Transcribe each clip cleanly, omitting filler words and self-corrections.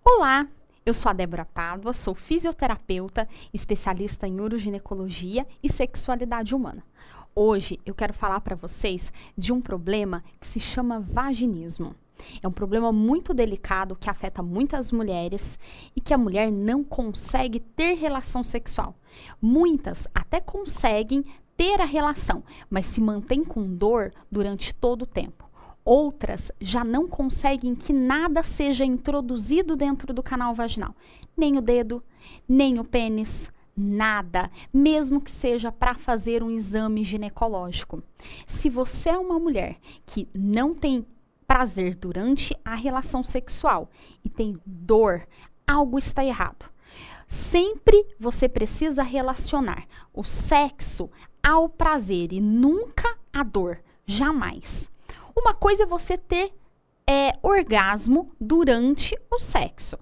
Olá, eu sou a Débora Pádua, sou fisioterapeuta, especialista em uroginecologia e sexualidade humana. Hoje eu quero falar para vocês de um problema que se chama vaginismo. É um problema muito delicado que afeta muitas mulheres e que a mulher não consegue ter relação sexual. Muitas até conseguem ter a relação, mas se mantêm com dor durante todo o tempo. Outras já não conseguem que nada seja introduzido dentro do canal vaginal. Nem o dedo, nem o pênis, nada. Mesmo que seja para fazer um exame ginecológico. Se você é uma mulher que não tem prazer durante a relação sexual e tem dor, algo está errado. Sempre você precisa relacionar o sexo ao prazer e nunca à dor. Jamais. Uma coisa é você ter orgasmo durante o sexo.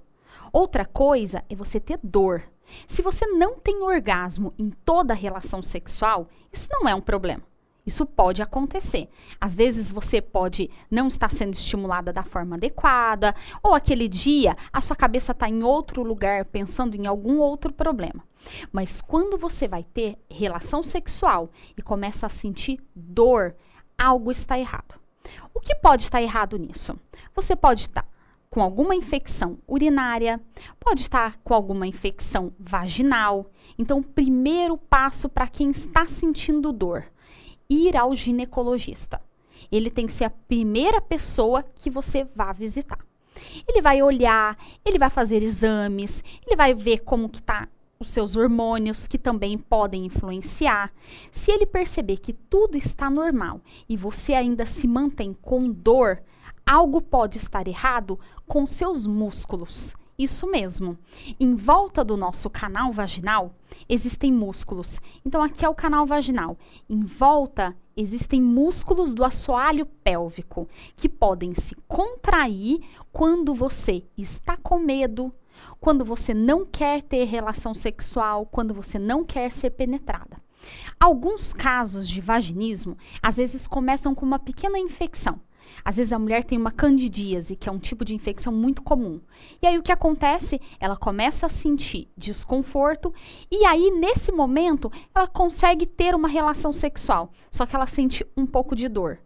Outra coisa é você ter dor. Se você não tem orgasmo em toda a relação sexual, isso não é um problema. Isso pode acontecer. Às vezes você pode não estar sendo estimulada da forma adequada, ou aquele dia a sua cabeça está em outro lugar pensando em algum outro problema. Mas quando você vai ter relação sexual e começa a sentir dor, algo está errado. O que pode estar errado nisso? Você pode estar com alguma infecção urinária, pode estar com alguma infecção vaginal. Então, o primeiro passo para quem está sentindo dor, ir ao ginecologista. Ele tem que ser a primeira pessoa que você vá visitar. Ele vai olhar, ele vai fazer exames, ele vai ver como que está os seus hormônios, que também podem influenciar. Se ele perceber que tudo está normal e você ainda se mantém com dor, algo pode estar errado com seus músculos. Isso mesmo. Em volta do nosso canal vaginal existem músculos. Então aqui é o canal vaginal. Em volta existem músculos do assoalho pélvico que podem se contrair quando você está com medo, quando você não quer ter relação sexual, quando você não quer ser penetrada. Alguns casos de vaginismo, às vezes começam com uma pequena infecção. Às vezes a mulher tem uma candidíase, que é um tipo de infecção muito comum. E aí o que acontece? Ela começa a sentir desconforto e aí nesse momento ela consegue ter uma relação sexual, só que ela sente um pouco de dor.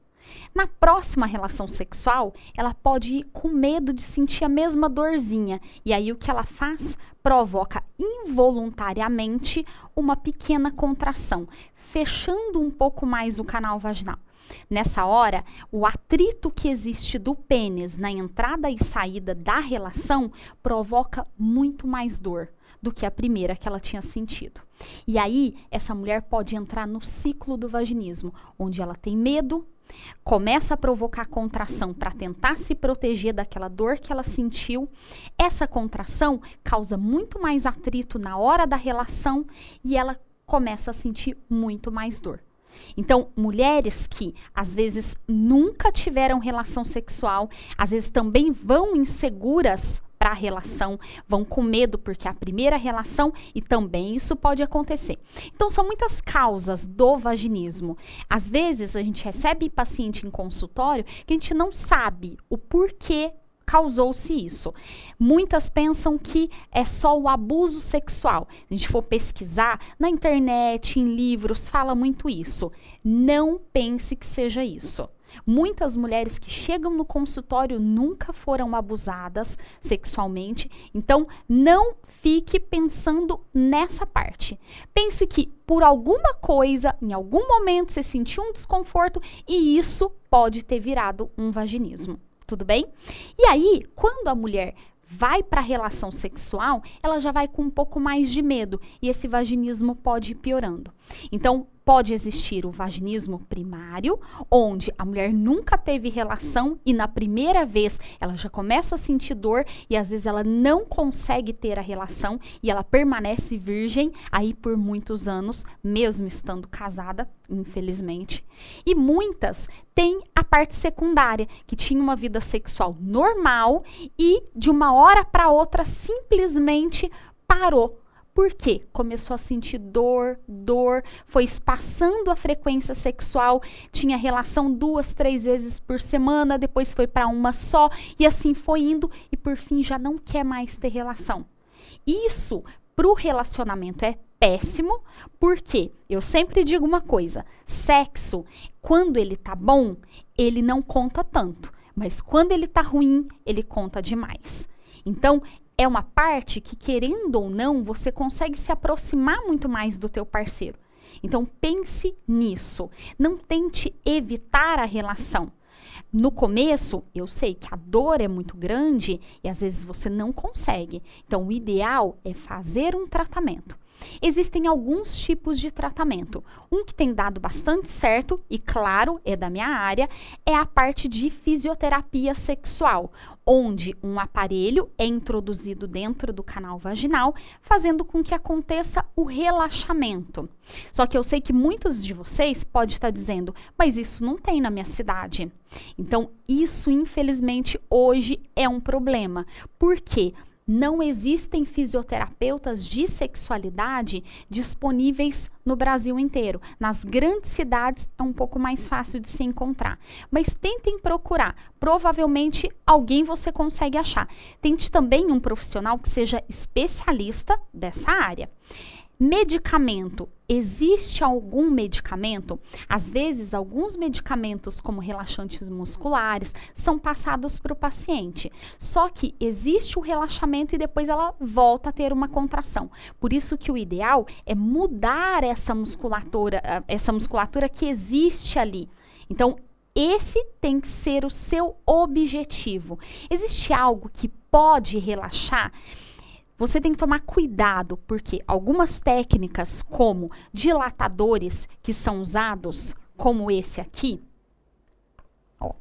Na próxima relação sexual, ela pode ir com medo de sentir a mesma dorzinha. E aí o que ela faz? Provoca involuntariamente uma pequena contração, fechando um pouco mais o canal vaginal. Nessa hora, o atrito que existe do pênis na entrada e saída da relação provoca muito mais dor do que a primeira que ela tinha sentido. E aí, essa mulher pode entrar no ciclo do vaginismo, onde ela tem medo, começa a provocar contração para tentar se proteger daquela dor que ela sentiu. Essa contração causa muito mais atrito na hora da relação e ela começa a sentir muito mais dor. Então, mulheres que às vezes nunca tiveram relação sexual, às vezes também vão inseguras para a relação, vão com medo porque é a primeira relação e também isso pode acontecer. Então, são muitas causas do vaginismo. Às vezes, a gente recebe paciente em consultório que a gente não sabe o porquê causou-se isso. Muitas pensam que é só o abuso sexual. Se a gente for pesquisar na internet, em livros, fala muito isso. Não pense que seja isso. Muitas mulheres que chegam no consultório nunca foram abusadas sexualmente, então não fique pensando nessa parte. Pense que por alguma coisa, em algum momento você sentiu um desconforto e isso pode ter virado um vaginismo. Tudo bem? E aí, quando a mulher vai para a relação sexual, ela já vai com um pouco mais de medo e esse vaginismo pode ir piorando. Então, pode existir o vaginismo primário, onde a mulher nunca teve relação e na primeira vez ela já começa a sentir dor e às vezes ela não consegue ter a relação e ela permanece virgem aí por muitos anos, mesmo estando casada, infelizmente. E muitas têm a parte secundária, que tinha uma vida sexual normal e de uma hora para outra simplesmente parou. Por quê? Começou a sentir dor, foi espaçando a frequência sexual, tinha relação 2, 3 vezes por semana, depois foi para uma só, e assim foi indo, e por fim já não quer mais ter relação. Isso, para o relacionamento, é péssimo, porque eu sempre digo uma coisa, sexo, quando ele tá bom, ele não conta tanto, mas quando ele tá ruim, ele conta demais. Então, é uma parte que, querendo ou não, você consegue se aproximar muito mais do teu parceiro. Então, pense nisso. Não tente evitar a relação. No começo, eu sei que a dor é muito grande e às vezes você não consegue. Então, o ideal é fazer um tratamento. Existem alguns tipos de tratamento. Um que tem dado bastante certo, e claro, é da minha área, é a parte de fisioterapia sexual, onde um aparelho é introduzido dentro do canal vaginal, fazendo com que aconteça o relaxamento. Só que eu sei que muitos de vocês podem estar dizendo, mas isso não tem na minha cidade. Então, isso, infelizmente, hoje é um problema. Por quê? Não existem fisioterapeutas de sexualidade disponíveis no Brasil inteiro. Nas grandes cidades é um pouco mais fácil de se encontrar. Mas tentem procurar. Provavelmente alguém você consegue achar. Tente também um profissional que seja especialista dessa área. Medicamento. Existe algum medicamento? Às vezes, alguns medicamentos, como relaxantes musculares, são passados para o paciente. Só que existe o relaxamento e depois ela volta a ter uma contração. Por isso que o ideal é mudar essa musculatura que existe ali. Então, esse tem que ser o seu objetivo. Existe algo que pode relaxar? Você tem que tomar cuidado, porque algumas técnicas, como dilatadores que são usados, como esse aqui, ó,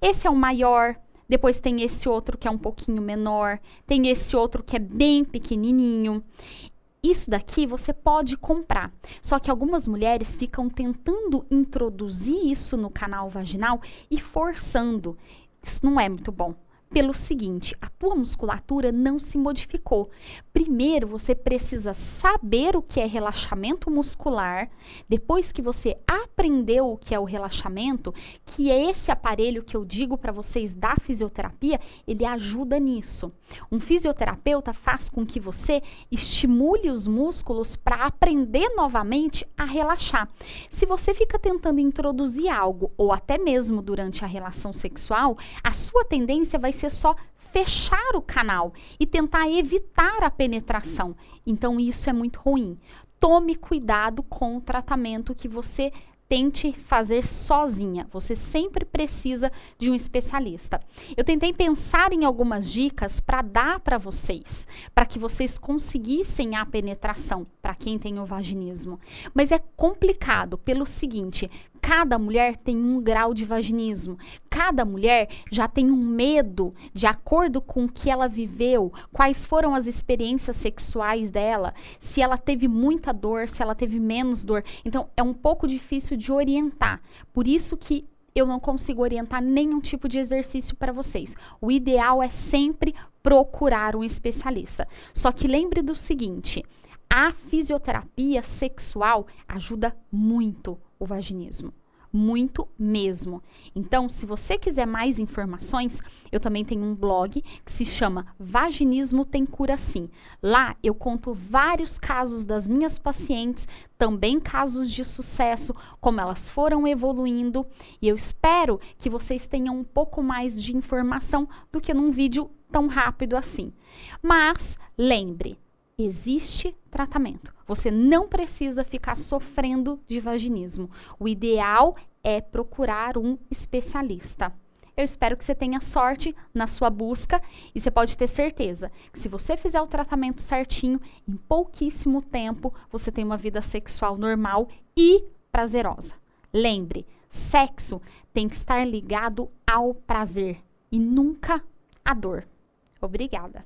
esse é o maior, depois tem esse outro que é um pouquinho menor, tem esse outro que é bem pequenininho. Isso daqui você pode comprar, só que algumas mulheres ficam tentando introduzir isso no canal vaginal e forçando. Isso não é muito bom. Pelo seguinte, a tua musculatura não se modificou. Primeiro, você precisa saber o que é relaxamento muscular. Depois que você aprendeu o que é o relaxamento, que é esse aparelho que eu digo para vocês da fisioterapia, ele ajuda nisso. Um fisioterapeuta faz com que você estimule os músculos para aprender novamente a relaxar. Se você fica tentando introduzir algo, ou até mesmo durante a relação sexual, a sua tendência vai ser só fechar o canal e tentar evitar a penetração. Então, isso é muito ruim. Tome cuidado com o tratamento que você tente fazer sozinha. Você sempre precisa de um especialista. Eu tentei pensar em algumas dicas para dar para vocês, para que vocês conseguissem a penetração, para quem tem o vaginismo. Mas é complicado pelo seguinte, cada mulher tem um grau de vaginismo. Cada mulher já tem um medo de acordo com o que ela viveu, quais foram as experiências sexuais dela, se ela teve muita dor, se ela teve menos dor. Então, é um pouco difícil de orientar. Por isso que eu não consigo orientar nenhum tipo de exercício para vocês. O ideal é sempre procurar um especialista. Só que lembre do seguinte, a fisioterapia sexual ajuda muito o vaginismo. Muito mesmo. Então, se você quiser mais informações, eu também tenho um blog que se chama Vaginismo Tem Cura Sim. Lá eu conto vários casos das minhas pacientes, também casos de sucesso, como elas foram evoluindo, e eu espero que vocês tenham um pouco mais de informação do que num vídeo tão rápido assim. Mas, lembre, existe tratamento. Você não precisa ficar sofrendo de vaginismo. O ideal é procurar um especialista. Eu espero que você tenha sorte na sua busca e você pode ter certeza que se você fizer o tratamento certinho, em pouquíssimo tempo, você tem uma vida sexual normal e prazerosa. Lembre, sexo tem que estar ligado ao prazer e nunca à dor. Obrigada.